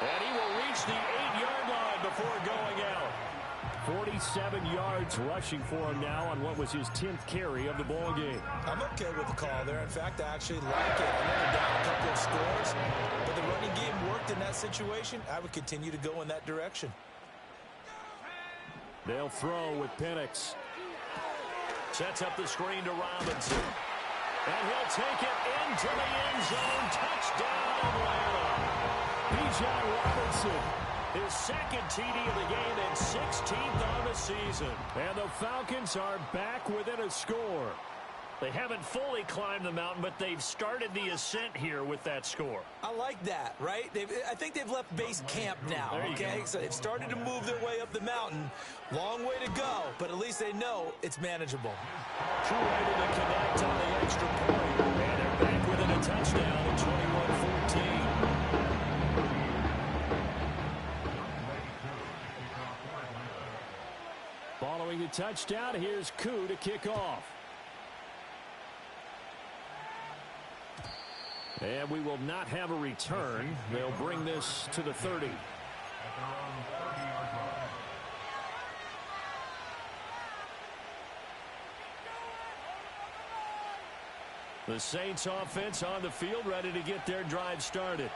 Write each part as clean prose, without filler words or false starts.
And he will reach the 8-yard line before going out. 47 yards rushing for him now on what was his 10th carry of the ball game. I'm okay with the call there. In fact, I actually like it. I know they're down a couple of scores, but the running game worked in that situation. I would continue to go in that direction. They'll throw with Penix. Sets up the screen to Robinson. And he'll take it into the end zone. Touchdown, Atlanta. Bijan Robinson, his second TD of the game and 16th on the season. And the Falcons are back within a score. They haven't fully climbed the mountain, but they've started the ascent here with that score. I like that, right? I think they've left base camp now, okay? So they've started to move their way up the mountain. Long way to go, but at least they know it's manageable. True able to connect on the extra point. And they're back within a touchdown at 21-14. Following the touchdown, here's Koo to kick off. And we will not have a return. They'll bring this to the 30. The Saints offense on the field, ready to get their drive started.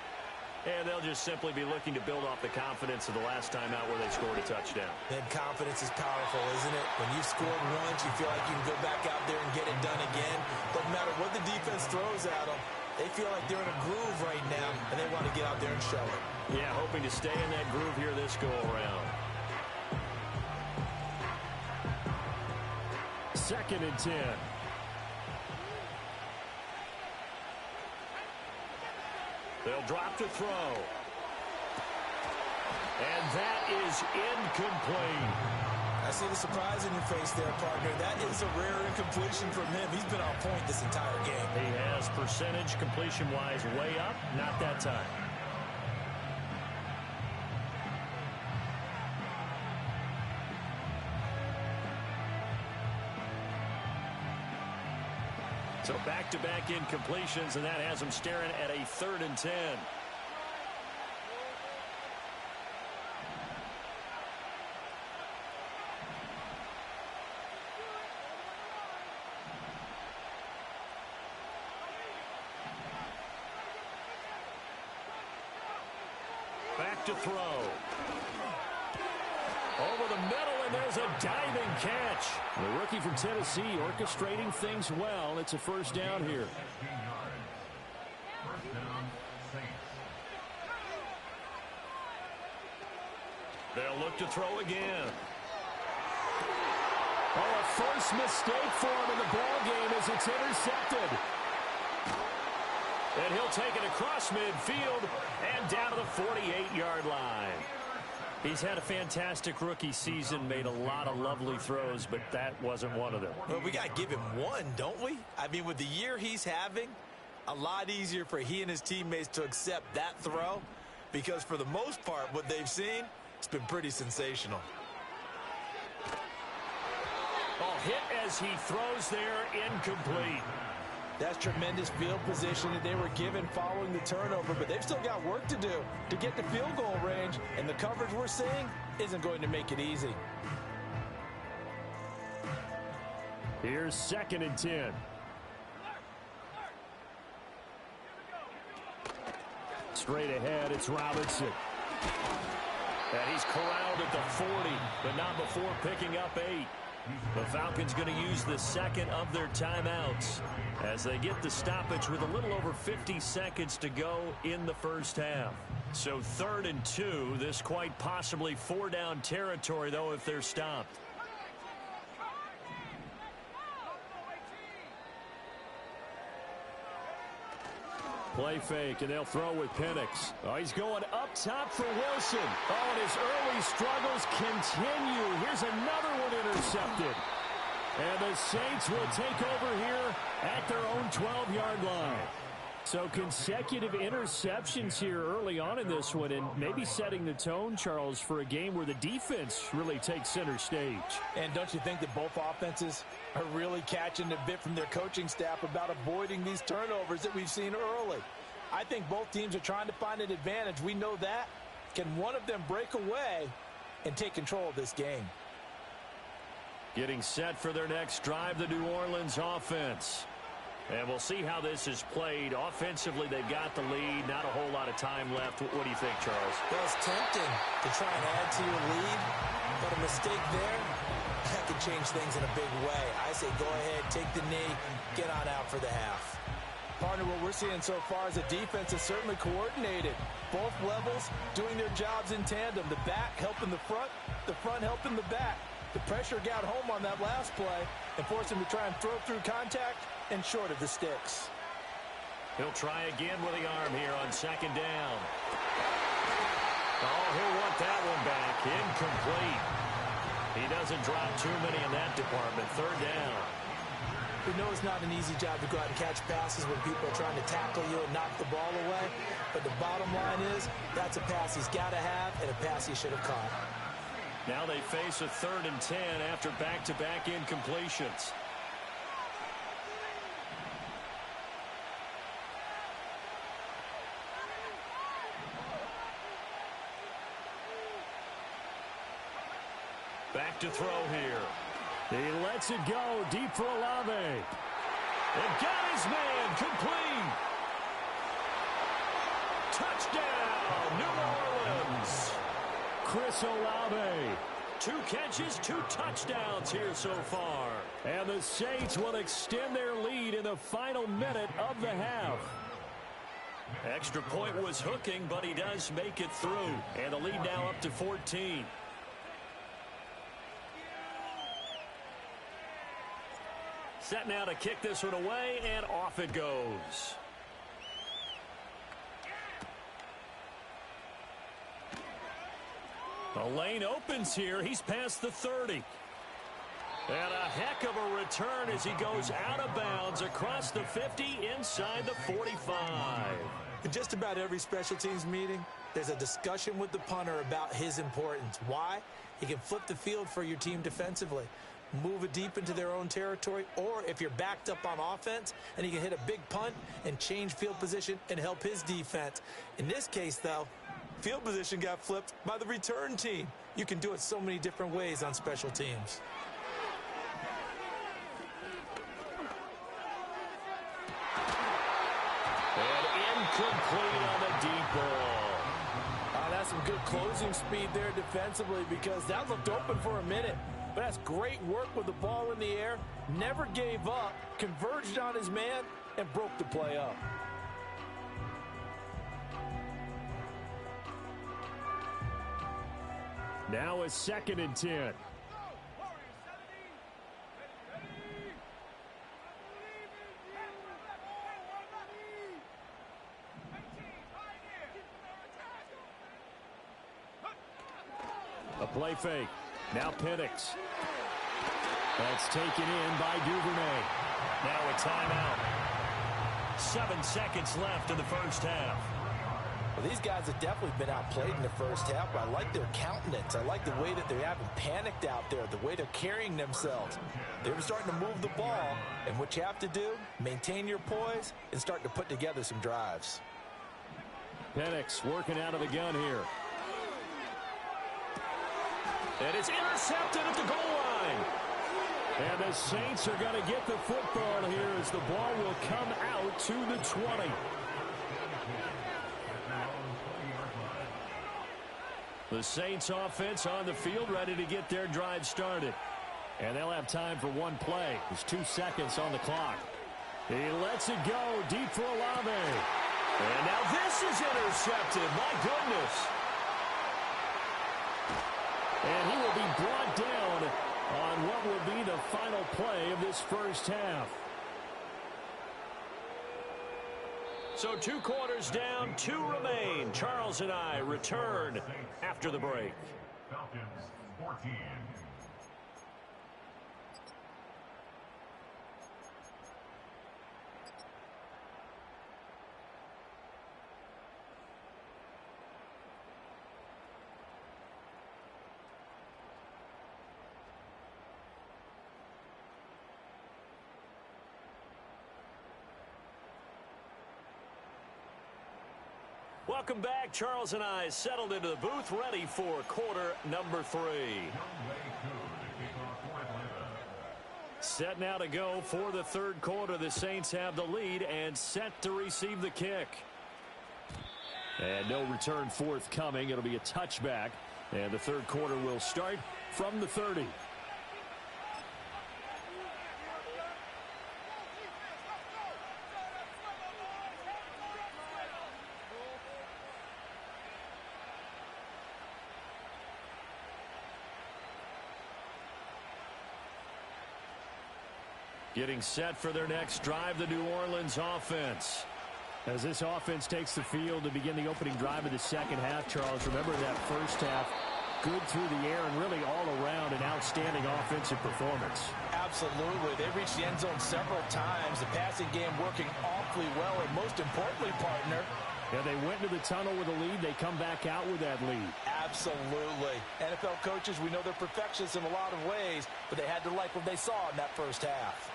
And they'll just simply be looking to build off the confidence of the last time out where they scored a touchdown. And confidence is powerful, isn't it? When you've scored once, you feel like you can go back out there and get it done again. Doesn't matter what the defense throws at them. They feel like they're in a groove right now, and they want to get out there and show it. Yeah, hoping to stay in that groove here this go-around. 2nd and 10. They'll drop to throw. And that is incomplete. I see the surprise in your face there, partner. That is a rare incompletion from him. He's been on point this entire game. He has percentage completion-wise way up. Not that time. So back-to-back incompletions, and that has him staring at a 3rd and 10. Back to throw. Over the middle, and there's a diving catch. The rookie from Tennessee orchestrating things well. It's a first down here. They'll look to throw again. Oh, a first mistake for him in the ball game as it's intercepted. And he'll take it across midfield and down to the 48-yard line. He's had a fantastic rookie season, made a lot of lovely throws, but that wasn't one of them. Well, we got to give him one, don't we? I mean, with the year he's having, a lot easier for he and his teammates to accept that throw, because for the most part, what they've seen, it's been pretty sensational. Oh, hit as he throws there, incomplete. That's tremendous field position that they were given following the turnover, but they've still got work to do to get the field goal range, and the coverage we're seeing isn't going to make it easy. Here's 2nd and 10. Straight ahead, it's Robinson. And he's corralled at the 40, but not before picking up 8. The Falcons going to use the second of their timeouts as they get the stoppage with a little over 50 seconds to go in the first half. So 3rd and 2, this quite possibly 4-down territory, though, if they're stopped. Play fake, and they'll throw with Penix. Oh, he's going up top for Wilson. Oh, and his early struggles continue. Here's another one intercepted. And the Saints will take over here at their own 12-yard line. So consecutive interceptions here early on in this one, and maybe setting the tone, Charles, for a game where the defense really takes center stage. And don't you think that both offenses are really catching a bit from their coaching staff about avoiding these turnovers that we've seen early? I think both teams are trying to find an advantage. We know that. Can one of them break away and take control of this game? Getting set for their next drive, the New Orleans offense. And we'll see how this is played. Offensively, they've got the lead. Not a whole lot of time left. What do you think, Charles? Well, it's tempting to try and add to your lead, but a mistake there, that could change things in a big way. I say go ahead, take the knee, get on out for the half. Partner, what we're seeing so far is the defense is certainly coordinated. Both levels doing their jobs in tandem. The back helping the front helping the back. The pressure got home on that last play and forced him to try and throw through contact and short of the sticks. He'll try again with the arm here on second down. Oh, he'll want that one back. Incomplete. He doesn't drop too many in that department. Third down. We know it's not an easy job to go out and catch passes when people are trying to tackle you and knock the ball away. But the bottom line is that's a pass he's got to have and a pass he should have caught. Now they face a 3rd and 10 after back-to-back incompletions. Back to throw here. He lets it go deep for Olave. And got his man complete. Touchdown, New Orleans. Chris Olave. 2 catches, 2 touchdowns here so far. And the Saints will extend their lead in the final minute of the half. Extra point was hooking, but he does make it through. And the lead now up to 14. Set now to kick this one away, and off it goes. The lane opens here. He's past the 30. And a heck of a return as he goes out of bounds across the 50 inside the 45. In just about every special teams meeting, there's a discussion with the punter about his importance. Why? He can flip the field for your team defensively, move it deep into their own territory, or if you're backed up on offense, and he can hit a big punt and change field position and help his defense. In this case, though, field position got flipped by the return team. You can do it so many different ways on special teams. And incomplete on the deep ball. That's some good closing speed there defensively because that looked open for a minute. But that's great work with the ball in the air. Never gave up, converged on his man, and broke the play up. Now a 2nd and 10. A play fake. Now Penix. That's taken in by Duvernay. Now a timeout. 7 seconds left in the first half. Well, these guys have definitely been outplayed in the first half, but I like their countenance. I like the way that they haven't panicked out there, the way they're carrying themselves. They're starting to move the ball, and what you have to do, maintain your poise and start to put together some drives. Penix working out of the gun here. And it's intercepted at the goal line. And the Saints are going to get the football here as the ball will come out to the 20. The Saints offense on the field ready to get their drive started. And they'll have time for one play. There's 2 seconds on the clock. He lets it go deep for Olave. And now this is intercepted. My goodness. And he will be brought down on what will be the final play of this first half. So 2 quarters down, 2 remain. Charles and I return after the break. Falcons 14. Welcome back. Charles and I settled into the booth, ready for quarter number 3. Set now to go for the third quarter. The Saints have the lead and set to receive the kick. And no return forthcoming. It'll be a touchback. And the third quarter will start from the 30. Getting set for their next drive, the New Orleans offense. As this offense takes the field to begin the opening drive of the second half, Charles, remember that first half, good through the air and really all around an outstanding offensive performance. Absolutely. They reached the end zone several times. The passing game working awfully well, and most importantly, partner, yeah, they went into the tunnel with a lead. They come back out with that lead. Absolutely. NFL coaches, we know they're perfectionists in a lot of ways, but they had to like what they saw in that first half.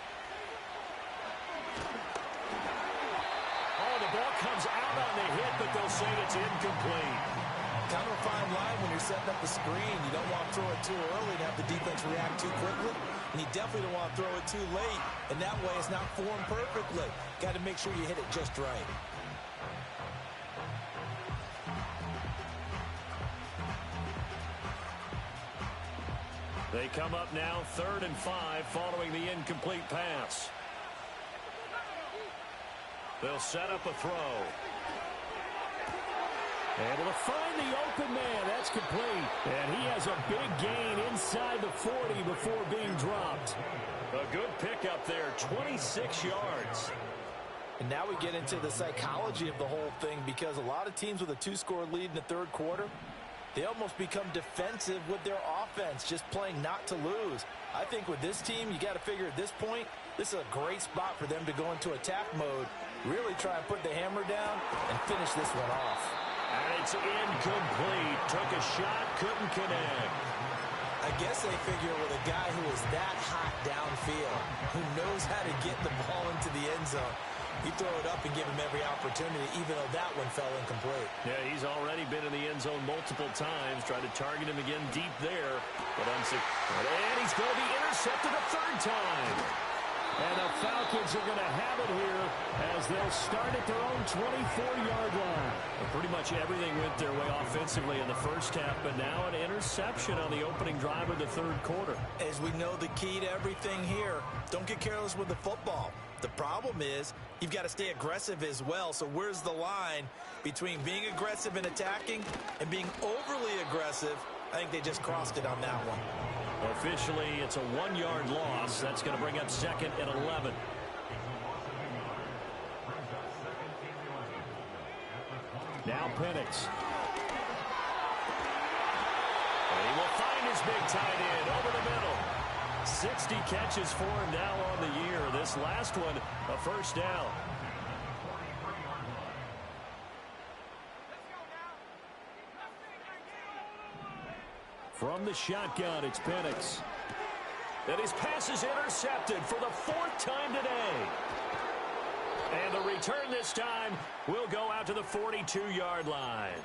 Oh, the ball comes out on the hit, but they'll say it's incomplete. Kind of a fine line when you're setting up the screen. You don't want to throw it too early and have the defense react too quickly. And you definitely don't want to throw it too late. And that way it's not formed perfectly. Got to make sure you hit it just right. They come up now 3rd and 5 following the incomplete pass. They'll set up a throw. Able to find the open man. That's complete. And he has a big gain inside the 40 before being dropped. A good pickup there, 26 yards. And now we get into the psychology of the whole thing, because a lot of teams with a 2-score lead in the third quarter, they almost become defensive with their offense, just playing not to lose. I think with this team, you got to figure at this point, this is a great spot for them to go into attack mode, really try and put the hammer down and finish this one off. And it's incomplete. Took a shot, couldn't connect. I guess they figure with a guy who is that hot downfield, who knows how to get the ball into the end zone, you throw it up and give him every opportunity, even though that one fell incomplete. Yeah, he's already been in the end zone multiple times. Tried to target him again deep there. But and he's going to be intercepted a third time. And the Falcons are going to have it here as they'll start at their own 24-yard line. Well, pretty much everything went their way offensively in the first half, but now an interception on the opening drive of the third quarter. As we know, the key to everything here, don't get careless with the football. The problem is you've got to stay aggressive as well. So where's the line between being aggressive and attacking and being overly aggressive? I think they just crossed it on that one. Officially, it's a 1-yard loss. That's going to bring up 2nd and 11. Now Penix. And he will find his big tight end over the middle. 60 catches for him now on the year. This last one, a first down. From the shotgun, it's Penix. And his pass is intercepted for the 4th time today. And the return this time will go out to the 42-yard line.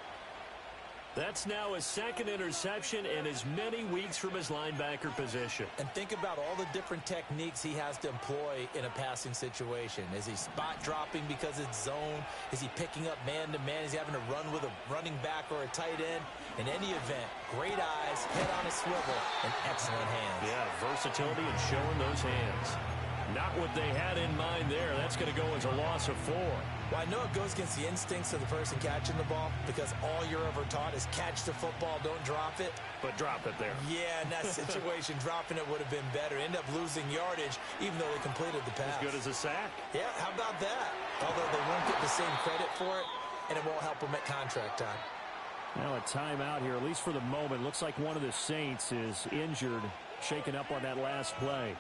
That's now his 2nd interception in as many weeks from his linebacker position. And think about all the different techniques he has to employ in a passing situation. Is he spot dropping because it's zone? Is he picking up man-to-man? Is he having to run with a running back or a tight end? In any event, great eyes, head on a swivel, and excellent hands. Yeah, versatility and showing those hands. Not what they had in mind there. That's going to go as a loss of 4. Well, I know it goes against the instincts of the person catching the ball, because all you're ever taught is catch the football, don't drop it. But drop it there. Yeah, in that situation, dropping it would have been better. End up losing yardage, even though they completed the pass. As good as a sack. Yeah, how about that? Although they won't get the same credit for it, and it won't help them at contract time. Now a timeout here, at least for the moment. Looks like one of the Saints is injured, shaken up on that last play.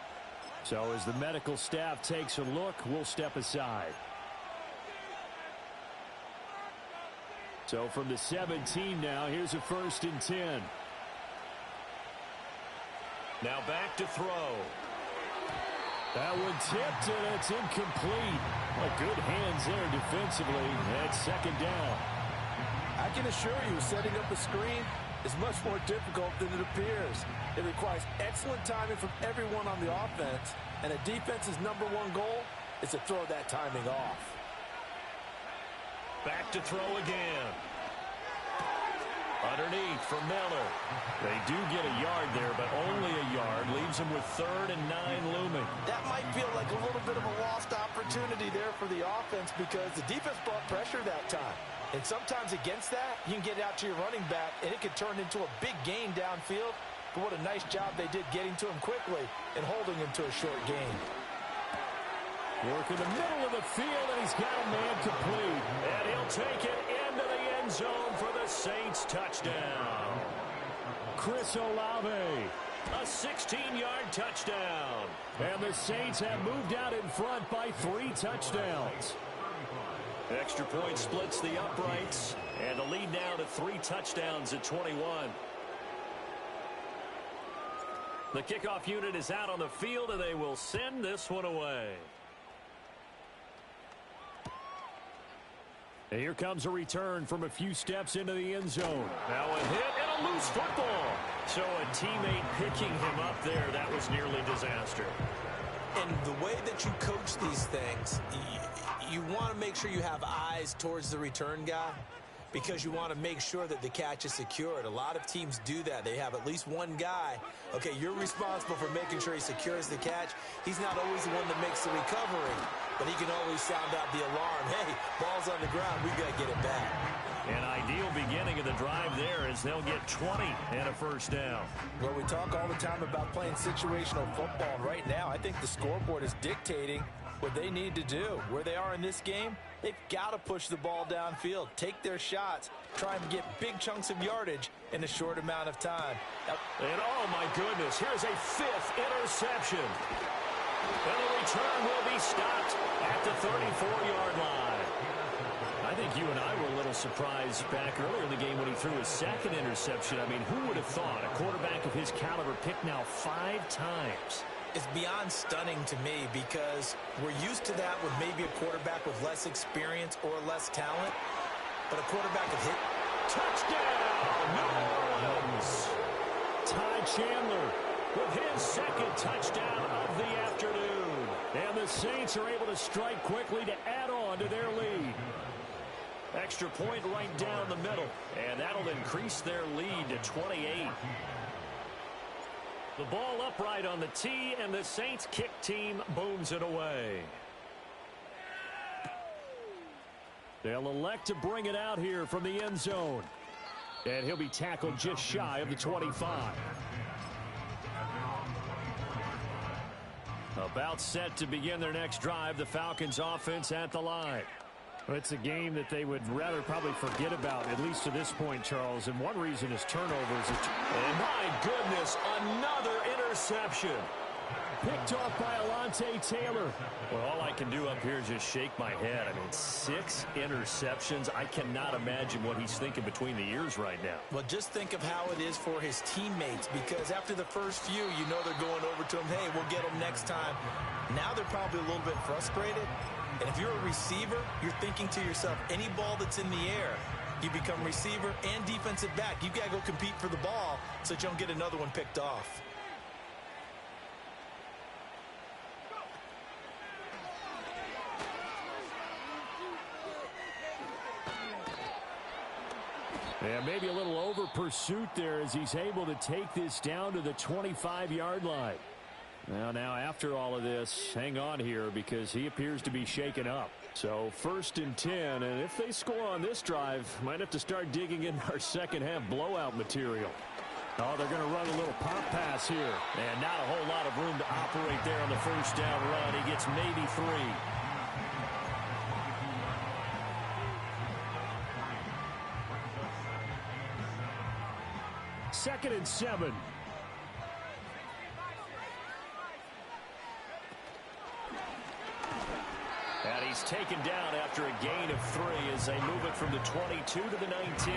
So as the medical staff takes a look, we'll step aside. So from the 17 now, here's a 1st and 10. Now back to throw. That one tipped, and it's incomplete. Well, good hands there defensively. That's 2nd down. can assure you, setting up a screen is much more difficult than it appears. It requires excellent timing from everyone on the offense, and a defense's #1 goal is to throw that timing off. Back to throw again. Underneath for Miller. They do get a yard there, but only a yard. Leaves them with 3rd and 9 looming. That might feel like a little bit of a lost opportunity there for the offense because the defense brought pressure that time. And sometimes against that, you can get out to your running back, and it could turn into a big gain downfield. But what a nice job they did getting to him quickly and holding him to a short gain. Work in the middle of the field, and he's got a man complete. And he'll take it into the end zone for the Saints touchdown. Chris Olave, a 16-yard touchdown. And the Saints have moved out in front by 3 touchdowns. Extra point splits the uprights, and the lead now to 3 touchdowns at 21. The kickoff unit is out on the field, and they will send this one away. And here comes a return from a few steps into the end zone. Now a hit and a loose football. So a teammate picking him up there, that was nearly disaster. And the way that you coach these things, you want to make sure you have eyes towards the return guy because you want to make sure that the catch is secured. A lot of teams do that. They have at least one guy. Okay, you're responsible for making sure he secures the catch. He's not always the one that makes the recovery, but he can always sound out the alarm. Hey, ball's on the ground. We've got to get it back. An ideal beginning of the drive there as they'll get 20 and a first down. Well, we talk all the time about playing situational football, and right now I think the scoreboard is dictating what they need to do. Where they are in this game, they've got to push the ball downfield, take their shots, try and get big chunks of yardage in a short amount of time. And oh my goodness, here's a 5th interception. And the return will be stopped at the 34-yard line. I think you and I were a little surprised back earlier in the game when he threw his 2nd interception. I mean, who would have thought a quarterback of his caliber picked now 5 times? It's beyond stunning to me because we're used to that with maybe a quarterback with less experience or less talent. But a quarterback that hit. Touchdown, New Orleans! Ty Chandler with his 2nd touchdown of the afternoon. And the Saints are able to strike quickly to add on to their lead. Extra point right down the middle, and that'll increase their lead to 28. The ball upright on the tee, and the Saints kick team booms it away. They'll elect to bring it out here from the end zone. And he'll be tackled just shy of the 25. About set to begin their next drive, the Falcons offense at the line. Well, it's a game that they would rather probably forget about, at least to this point, Charles. And one reason is turnovers. And my goodness, another interception. Picked off by Alontae Taylor. Well, all I can do up here is just shake my head. I mean, 6 interceptions. I cannot imagine what he's thinking between the ears right now. Well, just think of how it is for his teammates, because after the first few, you know they're going over to him, hey, we'll get him next time. Now they're probably a little bit frustrated. And if you're a receiver, you're thinking to yourself, any ball that's in the air, you become receiver and defensive back. You've got to go compete for the ball so that you don't get another one picked off. Yeah, maybe a little over pursuit there as he's able to take this down to the 25-yard line. Now, after all of this, hang on here because he appears to be shaken up. So 1st and 10, and if they score on this drive, might have to start digging in our second-half blowout material. Oh, they're going to run a little pop pass here. And not a whole lot of room to operate there on the first down run. He gets maybe 3. 2nd and 7. And he's taken down after a gain of 3 as they move it from the 22 to the 19.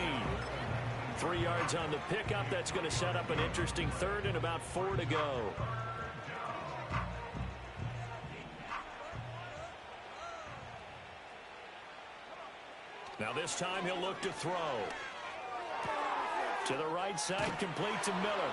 3 yards on the pickup. That's going to set up an interesting 3rd and about 4 to go. Now this This time he'll look to throw. To the right side, complete to Miller.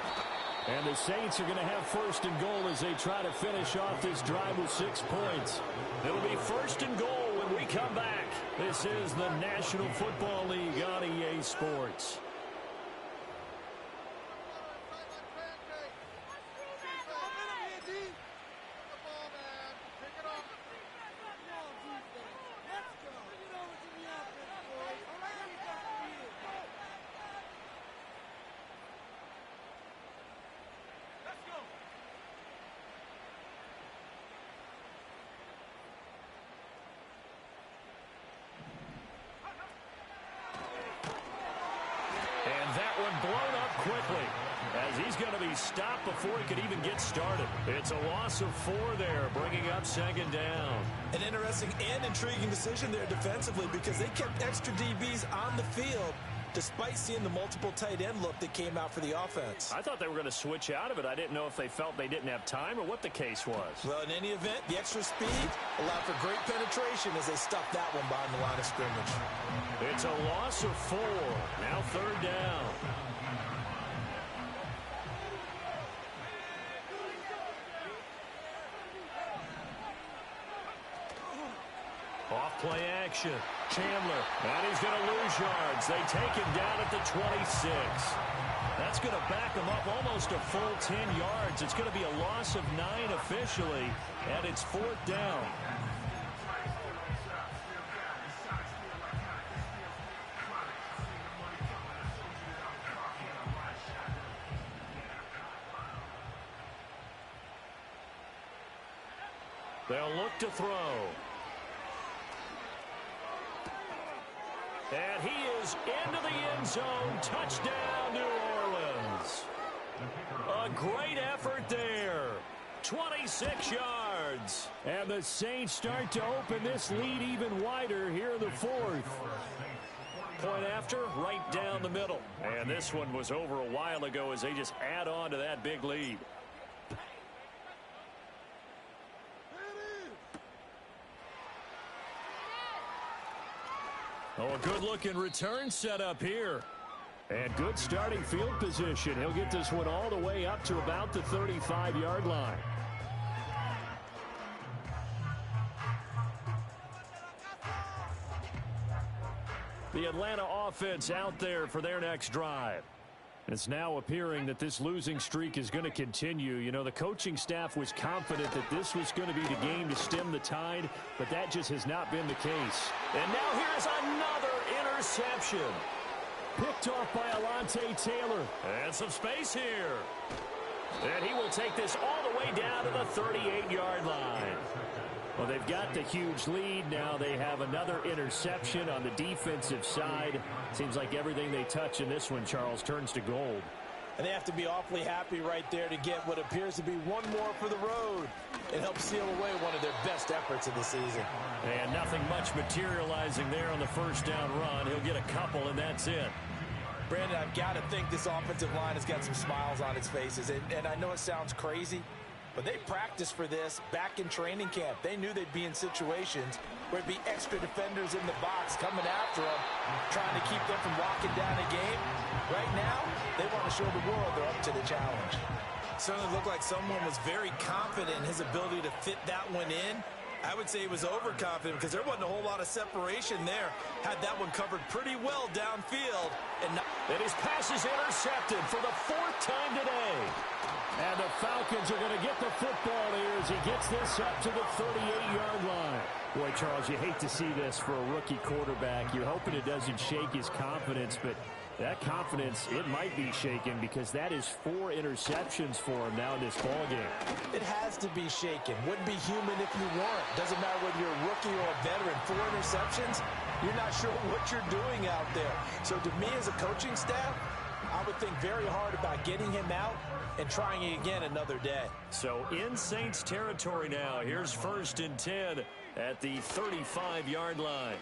And the Saints are going to have first and goal as they try to finish off this drive with 6 points. It'll be first and goal when we come back. This is the National Football League on EA Sports. Blown up quickly as he's going to be stopped before he could even get started. It's a loss of 4 there, bringing up second down. An interesting and intriguing decision there defensively because they kept extra DBs on the field despite seeing the multiple tight end look that came out for the offense. I thought they were going to switch out of it. I didn't know if they felt they didn't have time or what the case was. Well, in any event, the extra speed allowed for great penetration as they stuffed that one behind the line of scrimmage. It's a loss of 4. Now third down. Off-play action. Chandler. And he's going to lose yards. They take him down at the 26. That's going to back him up almost a full 10 yards. It's going to be a loss of 9 officially, and it's 4th down. They'll look to throw. And he is into the end zone. Touchdown, New Orleans. A great effort there. 26 yards. And the Saints start to open this lead even wider here in the 4th. Point after, right down the middle. And this one was over a while ago as they just add on to that big lead. Oh, a good-looking return set up here. And good starting field position. He'll get this one all the way up to about the 35-yard line. The Atlanta offense out there for their next drive. It's now appearing that this losing streak is going to continue. You know, the coaching staff was confident that this was going to be the game to stem the tide, but that just has not been the case. And now here's another interception. Picked off by Alontae Taylor. And some space here. And he will take this all the way down to the 38-yard line. Well, they've got the huge lead. Now they have another interception on the defensive side. Seems like everything they touch in this one, Charles, turns to gold. And they have to be awfully happy right there to get what appears to be one more for the road. It helps seal away one of their best efforts of the season. And nothing much materializing there on the first down run. He'll get a couple, and that's it. Brandon, I've got to think this offensive line has got some smiles on its faces. And I know it sounds crazy, but they practiced for this back in training camp. They knew they'd be in situations where it'd be extra defenders in the box coming after them, trying to keep them from locking down a game. Right now, they want to show the world they're up to the challenge. Certainly looked like someone was very confident in his ability to fit that one in. I would say he was overconfident because there wasn't a whole lot of separation there. Had that one covered pretty well downfield. And his pass is intercepted for the 4th time today. And the Falcons are going to get the football here as he gets this up to the 38-yard line. Boy, Charles, you hate to see this for a rookie quarterback. You're hoping it doesn't shake his confidence, but that confidence, it might be shaken because that is 4 interceptions for him now in this ballgame. It has to be shaken. Wouldn't be human if you weren't. Doesn't matter whether you're a rookie or a veteran. 4 interceptions, you're not sure what you're doing out there. So to me as a coaching staff, I would think very hard about getting him out and trying it again another day. So in Saints territory now. Here's 1st and 10 at the 35-yard line.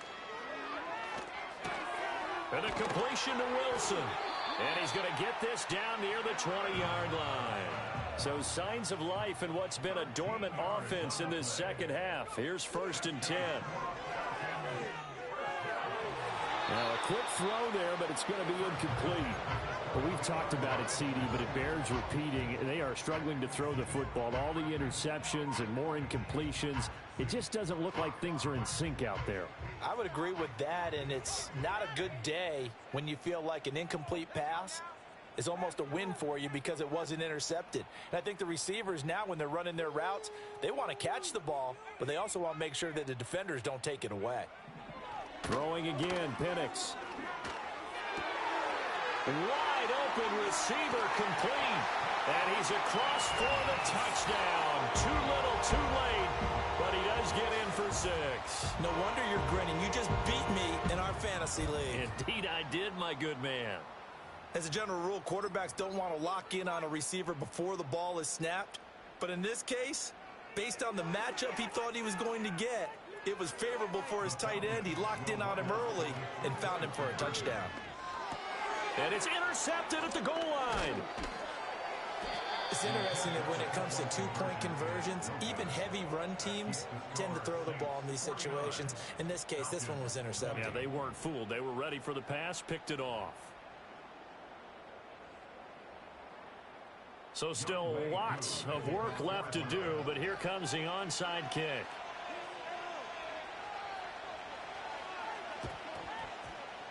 And a completion to Wilson. And he's going to get this down near the 20-yard line. So signs of life in what's been a dormant offense in this second half. Here's 1st and 10. Now a quick throw there, but it's going to be incomplete. Well, we've talked about it, CD, but it bears repeating. They are struggling to throw the football. All the interceptions and more incompletions. It just doesn't look like things are in sync out there. I would agree with that, and it's not a good day when you feel like an incomplete pass is almost a win for you because it wasn't intercepted. And I think the receivers now, when they're running their routes, they want to catch the ball, but they also want to make sure that the defenders don't take it away. Throwing again, Penix. Wide open receiver complete. And he's across for the touchdown. Too little, too late, but he does get in for 6. No wonder you're grinning. You just beat me in our fantasy league. Indeed I did, my good man. As a general rule, quarterbacks don't want to lock in on a receiver before the ball is snapped. But in this case, based on the matchup he thought he was going to get, it was favorable for his tight end. He locked in on him early and found him for a touchdown. And it's intercepted at the goal line. It's interesting that when it comes to two-point conversions, even heavy run teams tend to throw the ball in these situations. In this case, this one was intercepted. Yeah, they weren't fooled. They were ready for the pass, picked it off. So still lots of work left to do, but here comes the onside kick.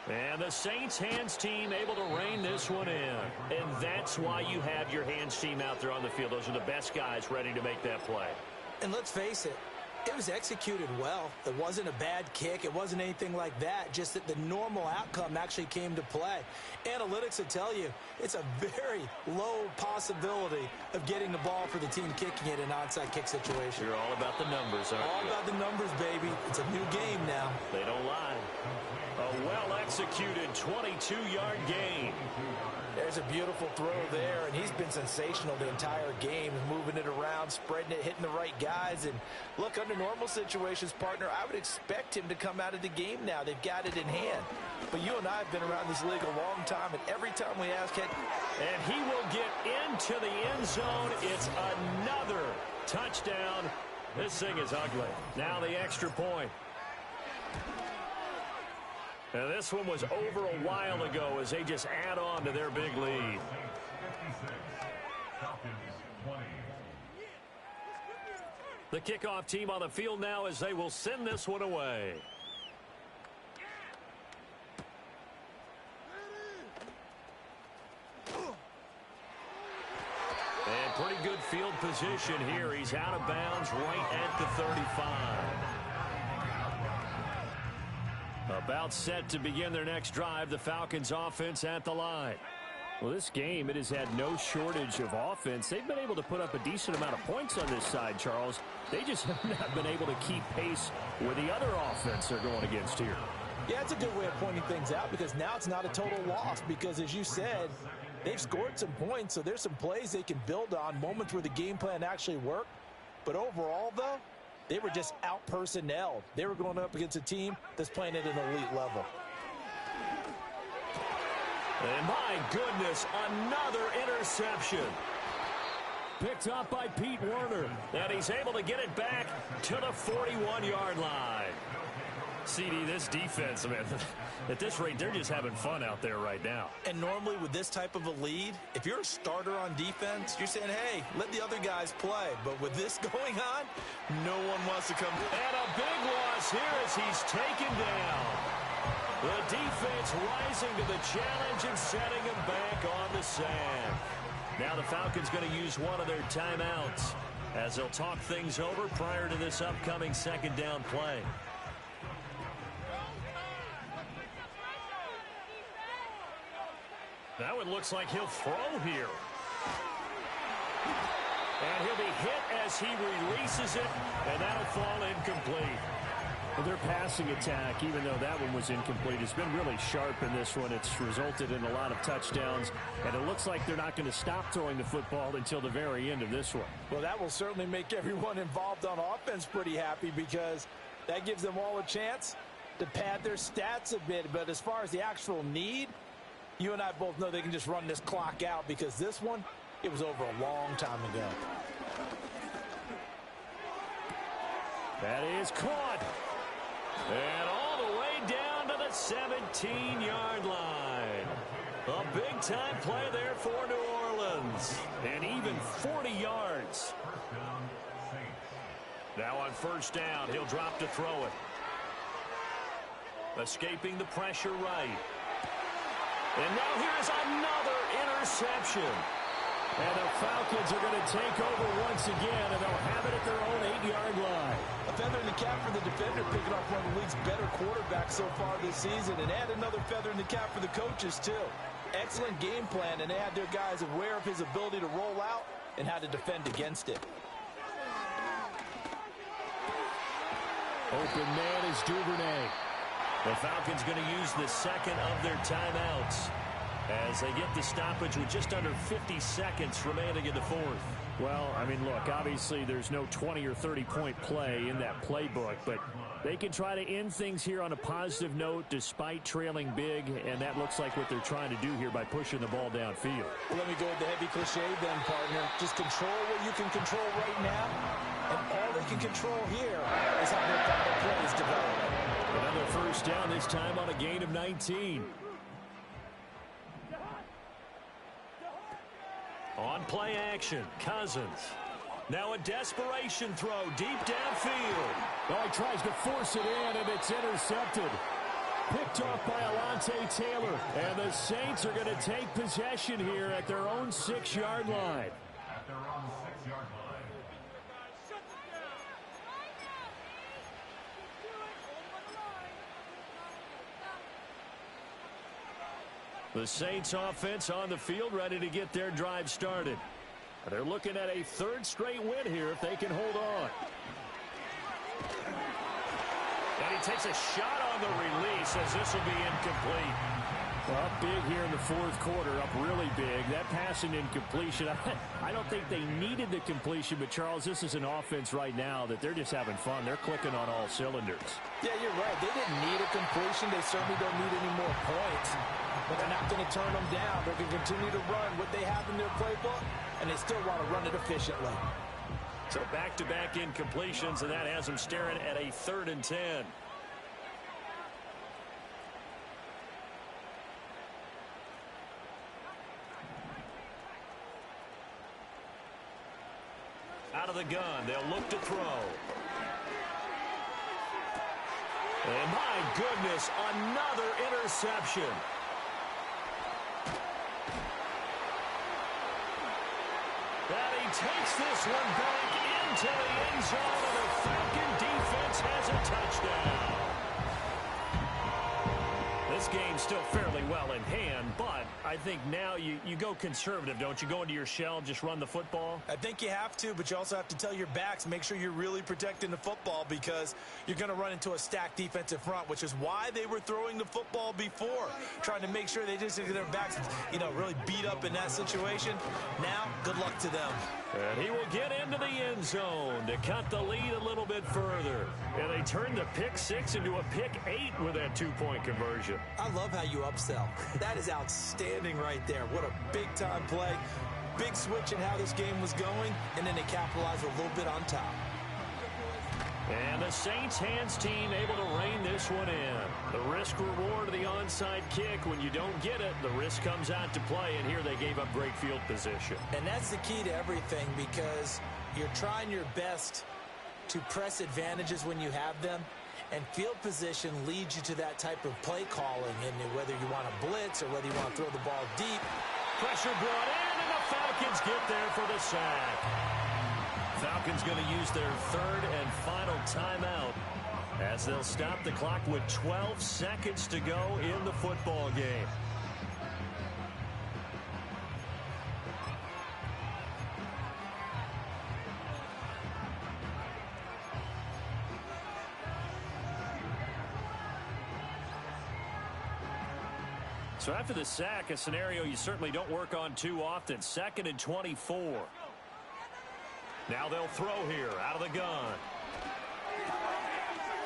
And the Saints hands team able to rein this one in. And that's why you have your hands team out there on the field. Those are the best guys ready to make that play. And let's face it, it was executed well. It wasn't a bad kick. It wasn't anything like that. Just that the normal outcome actually came to play. Analytics will tell you it's a very low possibility of getting the ball for the team kicking it in an onside kick situation. You're all about the numbers, aren't you? All about the numbers, baby. It's a new game now. They don't lie. A well-executed 22-yard gain. There's a beautiful throw there, and he's been sensational the entire game, moving it around, spreading it, hitting the right guys. And look, under normal situations, partner, I would expect him to come out of the game now. They've got it in hand. But you and I have been around this league a long time, and every time we ask him, and he will get into the end zone. It's another touchdown. This thing is ugly. Now the extra point. Now this one was over a while ago as they just add on to their big lead. 56, Falcons 20. The kickoff team on the field now as they will send this one away. And pretty good field position here. He's out of bounds right at the 35. About set to begin their next drive, the Falcons offense at the line. Well, this game, it has had no shortage of offense. They've been able to put up a decent amount of points on this side, Charles. They just have not been able to keep pace with the other offense they're going against here. yeah, it's a good way of pointing things out because now it's not a total loss because, as you said, they've scored some points, so there's some plays they can build on, moments where the game plan actually worked. But overall, though, they were just out-personnelled. They were going up against a team that's playing at an elite level. And my goodness, another interception. Picked up by Pete Werner. And he's able to get it back to the 41-yard line. CD, this defense, man, at this rate, they're just having fun out there right now. And normally with this type of a lead, if you're a starter on defense, you're saying, hey, let the other guys play. But with this going on, no one wants to come. And a big loss here as he's taken down. The defense rising to the challenge and setting him back on the sand. Now the Falcons going to use one of their timeouts as they'll talk things over prior to this upcoming second down play. Now it looks like he'll throw here. And he'll be hit as he releases it, and that'll fall incomplete. Well, their passing attack, even though that one was incomplete, has been really sharp in this one. It's resulted in a lot of touchdowns, and it looks like they're not going to stop throwing the football until the very end of this one. Well, that will certainly make everyone involved on offense pretty happy because that gives them all a chance to pad their stats a bit. But as far as the actual need, you and I both know they can just run this clock out because this one, it was over a long time ago. That is caught. And all the way down to the the 17-yard line. A big-time play there for New Orleans. And even 40 yards. Now on first down, he'll drop to throw it. Escaping the pressure right. And now here's another interception. And the Falcons are going to take over once again, and they'll have it at their own 8-yard line. A feather in the cap for the defender, picking off one of the league's better quarterbacks so far this season, and add another feather in the cap for the coaches, too. Excellent game plan, and they had their guys aware of his ability to roll out and how to defend against it. Open man is Duvernay. The Falcons going to use the second of their timeouts as they get the stoppage with just under 50 seconds remaining in the fourth. Well, I mean, look, obviously there's no 20 or 30-point play in that playbook, but they can try to end things here on a positive note despite trailing big, and that looks like what they're trying to do here by pushing the ball downfield. Well, let me go with the heavy cliche then, partner. Just control what you can control right now, and all they can control here is how their final plays develop. Another first down, this time on a gain of 19. On play action, Cousins. Now a desperation throw deep downfield. Oh, he tries to force it in, and it's intercepted. Picked off by Alontae Taylor. And the Saints are going to take possession here at their own 6-yard line. At their own 6-yard line. The Saints offense on the field ready to get their drive started. They're looking at a third straight win here if they can hold on. And he takes a shot on the release as this will be incomplete. Well, up big here in the fourth quarter, up really big. That passing incompletion, I don't think they needed the completion, but Charles, this is an offense right now that they're just having fun. They're clicking on all cylinders. Yeah, you're right. They didn't need a completion. They certainly don't need any more points. But they're not going to turn them down. They're going to continue to run what they have in their playbook, and they still want to run it efficiently. So back-to-back incompletions, and that has them staring at a 3rd and 10. Out of the gun, they'll look to throw. And my goodness, another interception. And he takes this one back into the end zone, and the Falcon defense has a touchdown. This game's still fairly well in hand, but I think now you go conservative, don't you? Go into your shell, just run the football? I think you have to, but you also have to tell your backs, make sure you're really protecting the football because you're going to run into a stacked defensive front, which is why they were throwing the football before, trying to make sure they just get their backs, really beat up in that situation. Now, good luck to them. And he will get into the end zone to cut the lead a little bit further. And they turn the pick 6 into a pick 8 with that 2-point conversion. I love how you upsell. That is outstanding right there. What a big-time play. Big switch in how this game was going, and then they capitalized a little bit on top. And the Saints hands team able to rein this one in. The risk-reward of the onside kick. When you don't get it, the risk comes out to play, and here they gave up great field position. And that's the key to everything because you're trying your best to press advantages when you have them, and field position leads you to that type of play calling, and whether you want to blitz or whether you want to throw the ball deep. Pressure brought in, and the Falcons get there for the sack. Falcons going to use their 3rd and final timeout as they'll stop the clock with 12 seconds to go in the football game. So after the sack, a scenario you certainly don't work on too often. 2nd and 24. Now they'll throw here out of the gun.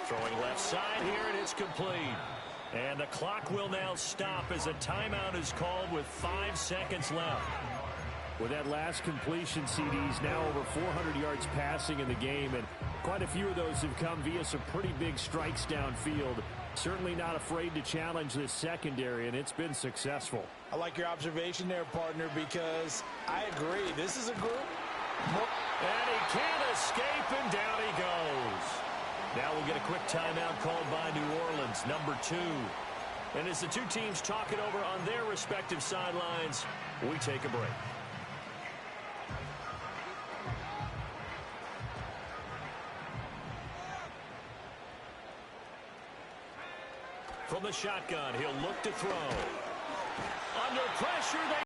Throwing left side here, and it's complete. And the clock will now stop as a timeout is called with 5 seconds left. With that last completion, CD's now over 400 yards passing in the game, and quite a few of those have come via some pretty big strikes downfield. Certainly not afraid to challenge this secondary, and it's been successful. I like your observation there, partner, because I agree. This is a group. And he can't escape, and down he goes. Now we'll get a quick timeout called by New Orleans, number 2. And as the two teams talk it over on their respective sidelines, we take a break. From the shotgun, he'll look to throw. Under pressure, they